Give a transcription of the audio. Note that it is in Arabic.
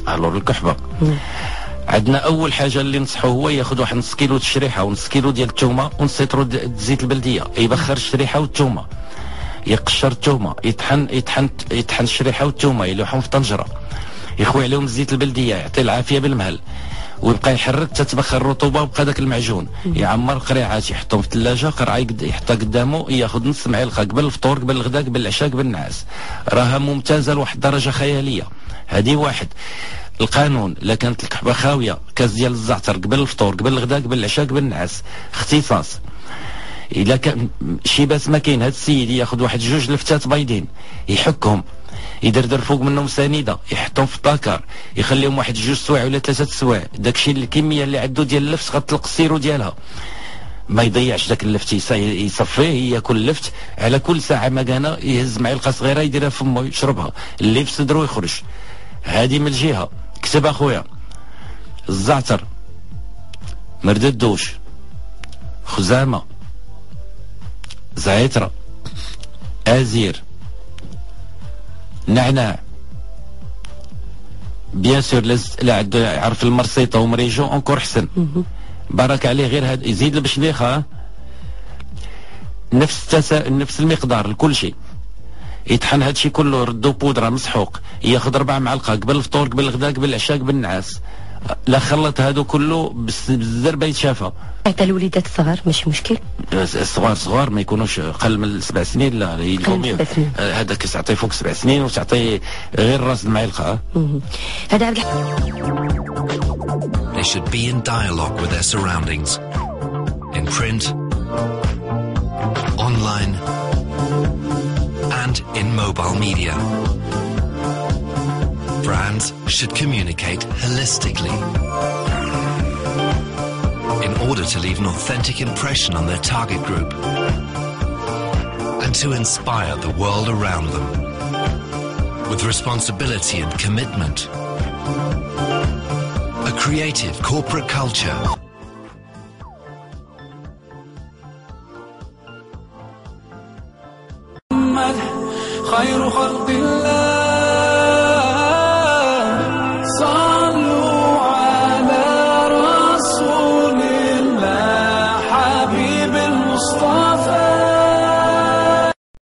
الور الكحبه. عندنا اول حاجه اللي نصحوه هو ياخذ واحد نص كيلو د الشريحه ونص كيلو ديال الثومه ونص لتر زيت البلديه، يبخر الشريحه والثومه، يقشر الثومه، يطحن الشريحه والثومه، يلوحهم في طنجره، يخوي عليهم الزيت البلديه، يعطي العافيه بالمهل، ويبقى يحرك حتى تبخر الرطوبه وبقى داك المعجون. يعمر قريعات يحطهم في الثلاجه، قرعه يحطها قدامه، ياخذ نص معلقه قبل الفطور قبل الغداء قبل العشاء قبل النعاس، راها ممتازه لواحد الدرجه خياليه. هذه واحد. القانون الا كانت الكحبه خاويه كاس ديال الزعتر قبل الفطور قبل الغداء قبل العشاء قبل النعاس. اختصاص الا كان شي باس ما كاين، هذا السيد ياخذ واحد جوج لفتات بيضين يحكهم، يدردر فوق منهم سنيده، يحطهم في الطاكر، يخليهم واحد جوج سوايع ولا 3 سوايع، داكشي الكميه اللي عنده ديال اللفت غتطلق السيرو ديالها، ما يضيعش داك اللفت، يصفيه، ياكل اللفت على كل ساعه ما كان يهز معلقه صغيره يديرها في فمه يشربها، اللي في صدرو يخرج. هذه من الجهه. كتب اخويا الزعتر، مرد الدوش، خزامه، زعتره، ازير، نعناع، بيان سور لا عنده يعرف المرسيطه ومريجو اونكور حسن، بارك عليه. غير هذا يزيد البشنيخه نفس المقدار لكل شيء، يطحن هادشي كله، ردو بودره مسحوق، ياخذ 4 معلقه قبل الفطور قبل الغداء قبل العشاء قبل النعاس، لا خلط هادو كله بالزربه يتشافى. حتى الوليدات الصغار ماشي مشكل؟ صغار ما يكونوش اقل من 7 سنين، لا هذاك تعطيه فوق 7 سنين وتعطيه غير راس المعلقه. هذا عبد They should be in dialogue with their surroundings, in print, online, and in mobile media. Brands should communicate holistically in order to leave an authentic impression on their target group and to inspire the world around them with responsibility and commitment. A creative corporate culture. خير خلق